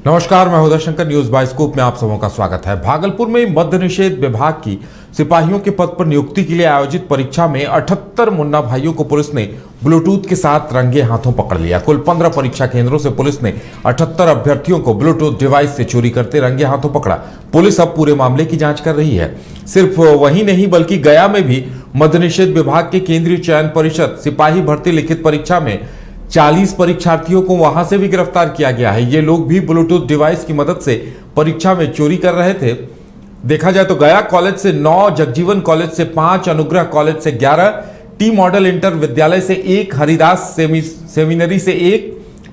नमस्कार, मैं Uday Shankar. News bioscope में आप सबों का स्वागत है। भागलपुर में मद्य निषेध विभाग की सिपाहियों के पद पर नियुक्ति के लिए आयोजित परीक्षा में 78 मुन्ना भाइयों को पुलिस ने ब्लूटूथ के साथ रंगे हाथों पकड़ लिया। कुल 15 परीक्षा केंद्रों से पुलिस ने 78 अभ्यर्थियों को ब्लूटूथ डिवाइस से चोरी करते रंगे हाथों पकड़ा। पुलिस अब पूरे मामले की जांच कर रही है। सिर्फ वही नहीं बल्कि गया में भी मद्य निषेध विभाग के केंद्रीय चयन परिषद सिपाही भर्ती लिखित परीक्षा में 40 परीक्षार्थियों को वहां से भी गिरफ्तार किया गया है। ये लोग भी ब्लूटूथ डिवाइस की मदद से परीक्षा में चोरी कर रहे थे। देखा जाए तो गया कॉलेज से 9, जगजीवन कॉलेज से 5, अनुग्रह कॉलेज से 11, टी मॉडल इंटर विद्यालय से 1, हरिदास सेमिनरी से 1,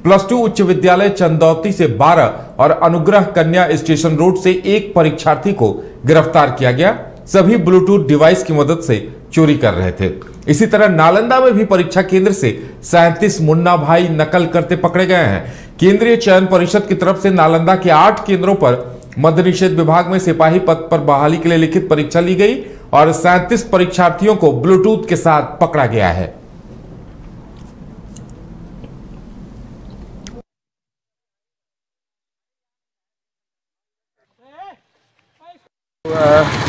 +2 उच्च विद्यालय चंदौती से 12 और अनुग्रह कन्या स्टेशन रोड से 1 परीक्षार्थी को गिरफ्तार किया गया। सभी ब्लूटूथ डिवाइस की मदद से चोरी कर रहे थे। इसी तरह नालंदा में भी परीक्षा केंद्र से 37 मुन्ना भाई नकल करते पकड़े गए हैं। केंद्रीय चयन परिषद की तरफ से नालंदा के 8 केंद्रों पर मद्य निषेध विभाग में सिपाही पद पर बहाली के लिए लिखित परीक्षा ली गई और 37 परीक्षार्थियों को ब्लूटूथ के साथ पकड़ा गया है।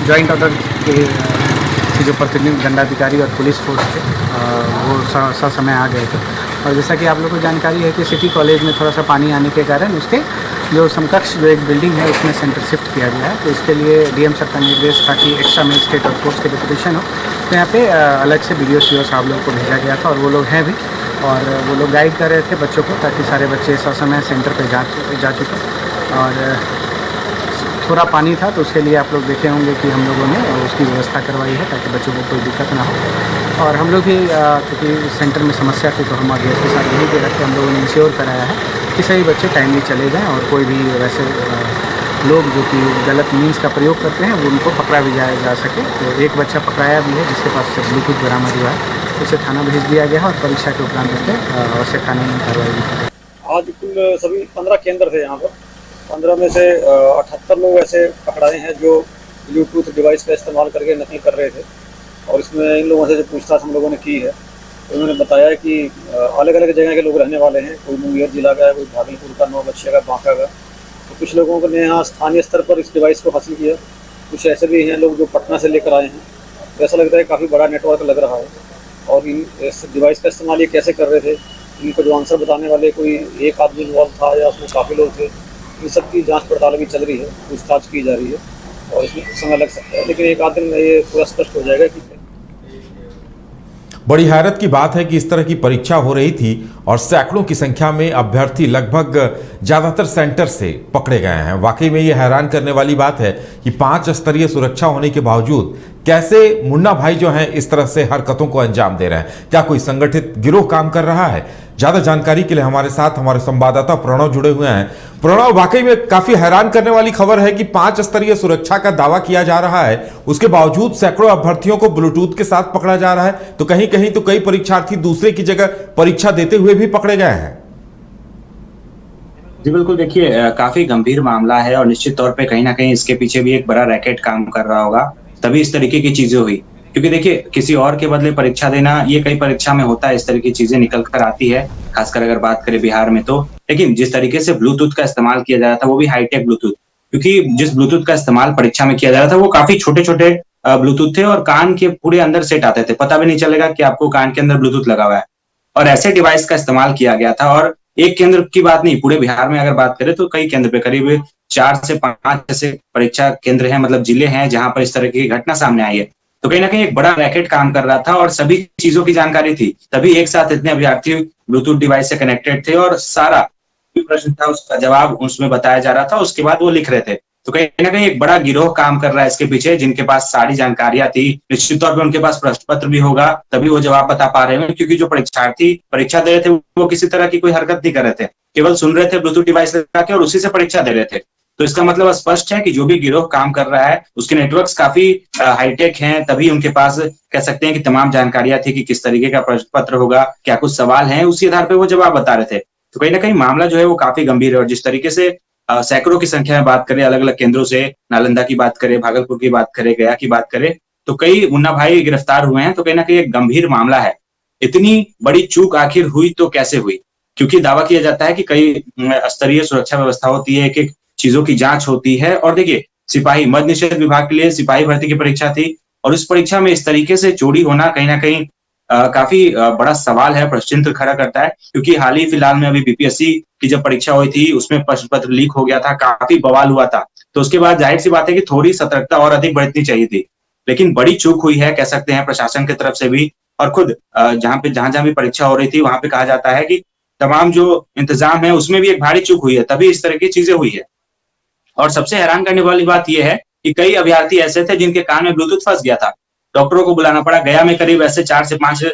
जॉइंट ऑर्डर के जो प्रतिनिधि दंडाधिकारी और पुलिस फोर्स थे वो समय आ गए थे। और जैसा कि आप लोगों को जानकारी है कि सिटी कॉलेज में थोड़ा सा पानी आने के कारण उसके जो समकक्ष जो एक बिल्डिंग है उसमें सेंटर शिफ्ट किया गया है। तो इसके लिए डीएम सर का निर्देश था कि एक्स्ट्रा मजिस्ट्रेट और फोर्स के डिप्यूटेशन हो। तो यहाँ पे अलग से BDO CO साहब लोगों को भेजा गया था और वो लोग हैं भी, और वो लोग गाइड कर रहे थे बच्चों को ताकि सारे बच्चे समय सेंटर पर जा चुके। और थोड़ा पानी था तो उसके लिए आप लोग देखे होंगे कि हम लोगों ने उसकी व्यवस्था करवाई है ताकि बच्चों को कोई दिक्कत ना हो। और हम लोग भी क्योंकि सेंटर में समस्या थी तो हम आगे इसके साथ यही दे रखे हम लोगों ने इंश्योर कराया है कि सही बच्चे टाइमली चले जाएँ और कोई भी वैसे लोग जो कि गलत मीन्स का प्रयोग करते हैं वो उनको पकड़ा भी जा सके। तो एक बच्चा पकड़ाया भी है जिसके पास से ब्लूटूथ बरामद हुआ है, उसे थाना भेज दिया गया और परीक्षा के उपरांत उस पर आवश्यक कानूनी कार्रवाई भी की। आज कुल सभी 15 केंद्र थे। यहाँ पर 15 में से 78 लोग ऐसे पकड़ाए हैं जो ब्लूटूथ डिवाइस का इस्तेमाल करके नकल कर रहे थे। और इसमें इन लोगों से जो पूछताछ हम लोगों ने की है तो उन्होंने बताया कि अलग अलग जगह के लोग रहने वाले हैं। कोई मुंगेर जिला का है, कोई भागलपुर का, नौगछिया का, बांका का। तो कुछ लोगों ने यहाँ स्थानीय स्तर पर इस डिवाइस को हासिल किया। कुछ ऐसे भी हैं लोग जो पटना से लेकर आए हैं। तो ऐसा लगता है काफ़ी बड़ा नेटवर्क लग रहा है। और इस डिवाइस का इस्तेमाल ये कैसे कर रहे थे, इनको जो आंसर बताने वाले कोई एक आदमी इन्वॉल्व था या उसमें काफ़ी लोग थे, इन सब की जांच पड़ताल अभी चल रही है, पूछताछ की जा रही है और इसमें कुछ समय लग सकता है, लेकिन एक आध दिन में ये पूरा स्पष्ट हो जाएगा कि बड़ी हैरत की बात है कि इस तरह की परीक्षा हो रही थी और सैकड़ों की संख्या में अभ्यर्थी लगभग ज्यादातर सेंटर से पकड़े गए हैं। वाकई में यह हैरान करने वाली बात है कि 5 स्तरीय सुरक्षा होने के बावजूद कैसे मुन्ना भाई जो हैं इस तरह से हरकतों को अंजाम दे रहे हैं। क्या कोई संगठित गिरोह काम कर रहा है? ज्यादा जानकारी के लिए हमारे साथ हमारे संवाददाता प्रणव जुड़े हुए हैं। प्रणव, वाकई में काफी हैरान करने वाली खबर है कि 5 स्तरीय सुरक्षा का दावा किया जा रहा है, उसके बावजूद सैकड़ों अभ्यर्थियों को ब्लूटूथ के साथ पकड़ा जा रहा है। तो कहीं कहीं तो कई परीक्षार्थी दूसरे की जगह परीक्षा देते हुए भी पकड़े गए हैं। जी बिल्कुल, देखिए काफी गंभीर मामला है और निश्चित तौर पे कहीं ना कहीं इसके पीछे भी एक बड़ा रैकेट काम कर रहा होगा, तभी इस तरीके की चीजें हुई। क्योंकि देखिए किसी और के बदले परीक्षा देना ये कई परीक्षा में होता है, इस तरह की चीजें निकल कर आती है, खासकर अगर बात करें बिहार में तो। लेकिन जिस तरीके से ब्लूटूथ का इस्तेमाल किया जा रहा था वो भी हाईटेक ब्लूटूथ, क्योंकि जिस ब्लूटूथ का इस्तेमाल परीक्षा में किया जा रहा था वो काफी छोटे छोटे ब्लूटूथ थे और कान के पूरे अंदर सेट आते थे, पता भी नहीं चलेगा कि आपको कान के अंदर ब्लूटूथ लगा हुआ है। और ऐसे डिवाइस का इस्तेमाल किया गया था। और एक केंद्र की बात नहीं, पूरे बिहार में अगर बात करें तो कई केंद्र पे करीब 4 से 5 ऐसे परीक्षा केंद्र हैं, मतलब जिले हैं जहां पर इस तरह की घटना सामने आई है। तो कहीं ना कहीं एक बड़ा रैकेट काम कर रहा था और सभी चीजों की जानकारी थी, तभी एक साथ इतने अभ्यर्थी ब्लूटूथ डिवाइस से कनेक्टेड थे और सारा प्रश्न था उसका जवाब उसमें बताया जा रहा था, उसके बाद वो लिख रहे थे। तो कहीं ना कहीं एक बड़ा गिरोह काम कर रहा है इसके पीछे, जिनके पास सारी जानकारियां थी। निश्चित तौर पर उनके पास प्रश्न पत्र भी होगा, तभी वो जवाब बता पा रहे हैं, क्योंकि जो परीक्षार्थी परीक्षा दे रहे थे वो किसी तरह की कोई हरकत नहीं कर रहे थे, केवल सुन रहे थे ब्लूटूथ डिवाइस लगा के और उसी से परीक्षा दे रहे थे। तो इसका मतलब स्पष्ट है कि जो भी गिरोह काम कर रहा है उसके नेटवर्क्स काफी हाईटेक हैं, तभी उनके पास कह सकते हैं कि तमाम जानकारियां थी कि किस तरीके का प्रश्न पत्र होगा, क्या कुछ सवाल हैं, उसी आधार पर वो जवाब बता रहे थे। तो कहीं ना कहीं मामला जो है वो काफी गंभीर है। और जिस तरीके से सैकड़ों की संख्या में बात करें, अलग अलग केंद्रों से, नालंदा की बात करें, भागलपुर की बात करें, गया की बात करें, तो कई मुन्ना भाई गिरफ्तार हुए हैं। तो कहीं ना कहीं एक गंभीर मामला है। इतनी बड़ी चूक आखिर हुई तो कैसे हुई? क्योंकि दावा किया जाता है कि कई स्तरीय सुरक्षा व्यवस्था होती है, एक एक चीजों की जांच होती है। और देखिए, सिपाही मद्य निषेध विभाग के लिए सिपाही भर्ती की परीक्षा थी और उस परीक्षा में इस तरीके से चोरी होना कहीं ना कहीं काफी बड़ा सवाल है, प्रश्न चिन्ह खड़ा करता है। क्योंकि हाल ही फिलहाल में अभी बीपीएससी की जब परीक्षा हुई थी उसमें प्रश्न पत्र लीक हो गया था, काफी बवाल हुआ था। तो उसके बाद जाहिर सी बात है कि थोड़ी सतर्कता और अधिक बरतनी चाहिए थी, लेकिन बड़ी चूक हुई है कह सकते हैं प्रशासन की तरफ से भी। और खुद जहां भी परीक्षा हो रही थी वहां पे कहा जाता है कि तमाम जो इंतजाम है उसमें भी एक भारी चूक हुई है, तभी इस तरह की चीजें हुई है। और सबसे हैरान करने वाली बात यह है कि कई अभ्यर्थी ऐसे थे जिनके कान में ब्लूटूथ फंस गया था, डॉक्टरों को बुलाना पड़ा। गया में करीब ऐसे 4 से 5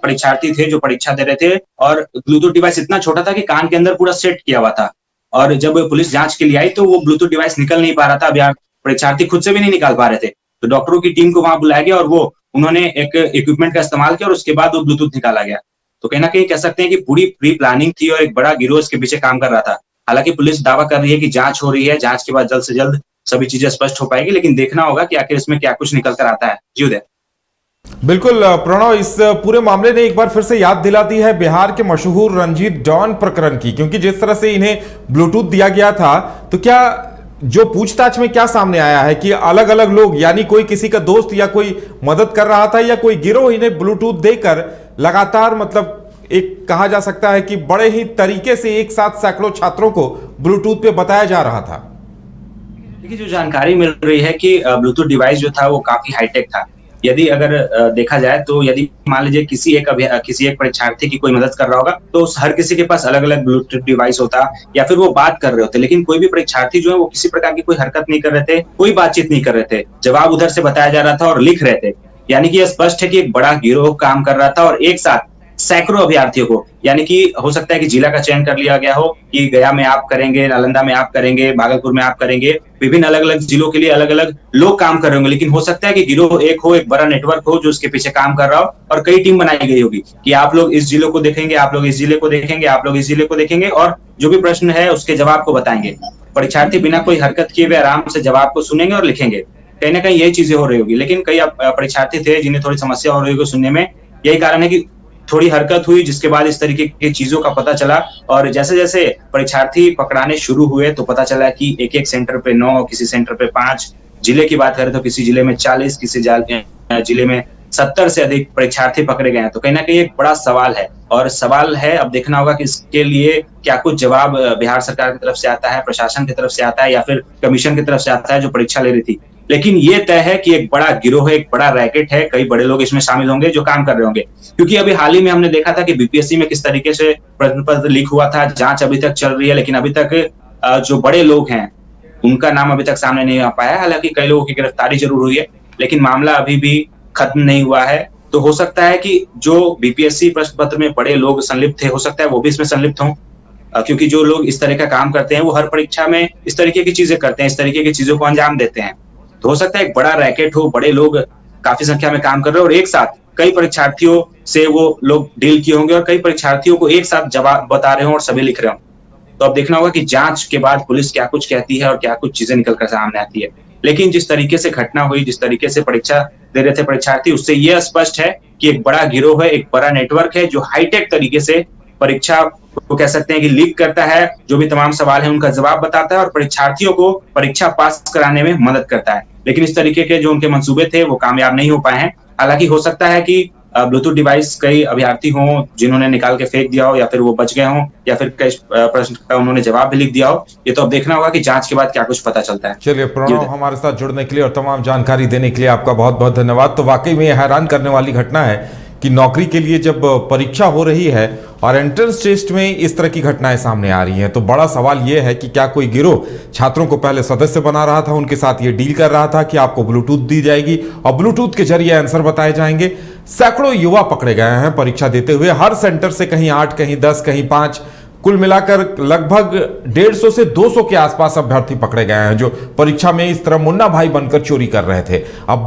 परीक्षार्थी थे जो परीक्षा दे रहे थे और ब्लूटूथ डिवाइस इतना छोटा था कि कान के अंदर पूरा सेट किया हुआ था। और जब पुलिस जांच के लिए आई तो वो ब्लूटूथ डिवाइस निकल नहीं पा रहा था, परीक्षार्थी खुद से भी नहीं निकाल पा रहे थे। तो डॉक्टरों की टीम को वहां बुलाया गया और उन्होंने एक इक्विपमेंट का इस्तेमाल किया और उसके बाद वो ब्लूटूथ निकाला गया। तो कहीं ना कहीं कह सकते हैं कि पूरी प्री प्लानिंग थी और एक बड़ा गिरोह इसके पीछे काम कर रहा था। हालांकि पुलिस दावा कर रही है कि जांच हो रही है, जांच के बाद जल्द से जल्द सभी चीजें स्पष्ट हो पाएगी, लेकिन देखना होगा कि आखिर इसमें क्या कुछ निकल कर आता है। जी उदय। बिल्कुल प्रणव, इस पूरे मामले ने एक बार फिर से याद दिला दी है बिहार के मशहूर रंजीत डॉन प्रकरण की, क्योंकि जिस तरह से इन्हें ब्लूटूथ दिया गया था, तो क्या जो पूछताछ में क्या सामने आया है कि अलग अलग लोग, यानी कोई किसी का दोस्त या कोई मदद कर रहा था या कोई गिरोह इन्हें ब्लूटूथ देकर लगातार, मतलब एक कहा जा सकता है कि बड़े ही तरीके से एक साथ सैकड़ों छात्रों को ब्लूटूथ पे बताया जा रहा था। देखिए, जो जानकारी मिल रही है कि ब्लूटूथ डिवाइस जो था वो काफी हाईटेक था। यदि अगर देखा जाए तो यदि मान लीजिए किसी एक परीक्षार्थी की कोई मदद कर रहा होगा तो हर किसी के पास अलग अलग ब्लूटूथ डिवाइस होता या फिर वो बात कर रहे होते, लेकिन कोई भी परीक्षार्थी जो है वो किसी प्रकार की कोई हरकत नहीं कर रहे थे, कोई बातचीत नहीं कर रहे थे, जवाब उधर से बताया जा रहा था और लिख रहे थे। यानी कि यह स्पष्ट है कि एक बड़ा गिरोह काम कर रहा था और एक साथ सैकड़ों अभ्यर्थियों को, यानी कि हो सकता है कि जिला का चयन कर लिया गया हो कि गया में आप करेंगे, नालंदा में आप करेंगे, भागलपुर में आप करेंगे, विभिन्न अलग अलग जिलों के लिए अलग अलग लोग काम कर रहे होंगे। लेकिन हो सकता है कि गिरोह एक हो, एक बड़ा नेटवर्क हो जो उसके पीछे काम कर रहा हो और कई टीम बनाई गई होगी कि आप लोग इस जिले को देखेंगे, आप लोग इस जिले को देखेंगे, आप लोग इस जिले को देखेंगे और जो भी प्रश्न है उसके जवाब को बताएंगे। परीक्षार्थी बिना कोई हरकत किए हुए आराम से जवाब को सुनेंगे और लिखेंगे। कहीं ना कहीं यही चीजें हो रही होगी, लेकिन कई परीक्षार्थी थे जिन्हें थोड़ी समस्या हो रही होगी सुनने में। यही कारण है कि थोड़ी हरकत हुई जिसके बाद इस तरीके की चीजों का पता चला और जैसे जैसे परीक्षार्थी पकड़ाने शुरू हुए तो पता चला कि एक एक सेंटर पे 9, किसी सेंटर पे 5, जिले की बात करें तो किसी जिले में 40, किसी जिले में 70 से अधिक परीक्षार्थी पकड़े गए हैं। तो कहीं ना कहीं एक बड़ा सवाल है और सवाल है, अब देखना होगा कि इसके लिए क्या कुछ जवाब बिहार सरकार की तरफ से आता है, प्रशासन की तरफ से आता है या फिर कमीशन की तरफ से आता है जो परीक्षा ले रही थी। लेकिन ये तय है कि एक बड़ा गिरोह है, एक बड़ा रैकेट है, कई बड़े लोग इसमें शामिल होंगे जो काम कर रहे होंगे। क्योंकि अभी हाल ही में हमने देखा था कि बीपीएससी में किस तरीके से प्रश्न पत्र लीक हुआ था, जांच अभी तक चल रही है, लेकिन अभी तक जो बड़े लोग हैं उनका नाम अभी तक सामने नहीं आ पाया। हालांकि कई लोगों की गिरफ्तारी जरूर हुई है, लेकिन मामला अभी भी खत्म नहीं हुआ है। तो हो सकता है कि जो बीपीएससी प्रश्न पत्र में बड़े लोग संलिप्त थे, हो सकता है वो भी इसमें संलिप्त हों, क्योंकि जो लोग इस तरह का काम करते हैं वो हर परीक्षा में इस तरीके की चीजें करते हैं, इस तरीके की चीजों को अंजाम देते हैं। तो हो सकता है एक बड़ा रैकेट हो, बड़े लोग काफी संख्या में काम कर रहे हो और एक साथ कई परीक्षार्थियों से वो लोग डील किए होंगे और कई परीक्षार्थियों को एक साथ जवाब बता रहे हो और सभी लिख रहे हो। तो अब देखना होगा कि जांच के बाद पुलिस क्या कुछ कहती है और क्या कुछ चीजें निकल कर सामने आती है। लेकिन जिस तरीके से घटना हुई, जिस तरीके से परीक्षा दे रहे थे परीक्षार्थी, उससे यह स्पष्ट है कि एक बड़ा गिरोह है, एक बड़ा नेटवर्क है जो हाईटेक तरीके से परीक्षा को कह सकते हैं कि लीक करता है, जो भी तमाम सवाल है उनका जवाब बताता है और परीक्षार्थियों को परीक्षा पास कराने में मदद करता है। लेकिन इस तरीके के जो उनके मंसूबे थे वो कामयाब नहीं हो पाए हैं। हालांकि हो सकता है कि ब्लूटूथ डिवाइस कई अभ्यर्थी हों जिन्होंने निकाल के फेंक दिया हो या फिर वो बच गए हों या फिर कई प्रश्न का उन्होंने जवाब भी लिख दिया हो। ये तो अब देखना होगा कि जांच के बाद क्या कुछ पता चलता है। चलिए प्रणव, हमारे साथ जुड़ने के लिए और तमाम जानकारी देने के लिए आपका बहुत बहुत धन्यवाद। तो वाकई में हैरान करने वाली घटना है कि नौकरी के लिए जब परीक्षा हो रही है और एंट्रेंस टेस्ट में इस तरह की घटनाएं सामने आ रही हैं, तो बड़ा सवाल यह है कि क्या कोई गिरोह छात्रों को पहले सदस्य बना रहा था, उनके साथ ये डील कर रहा था कि आपको ब्लूटूथ दी जाएगी और ब्लूटूथ के जरिए आंसर बताए जाएंगे। सैकड़ों युवा पकड़े गए हैं परीक्षा देते हुए, हर सेंटर से कहीं 8, कहीं 10, कहीं 5, कुल मिलाकर लगभग 150 से 200 के आसपास अभ्यर्थी पकड़े गए हैं जो परीक्षा में इस तरह मुन्ना भाई बनकर चोरी कर रहे थे। अब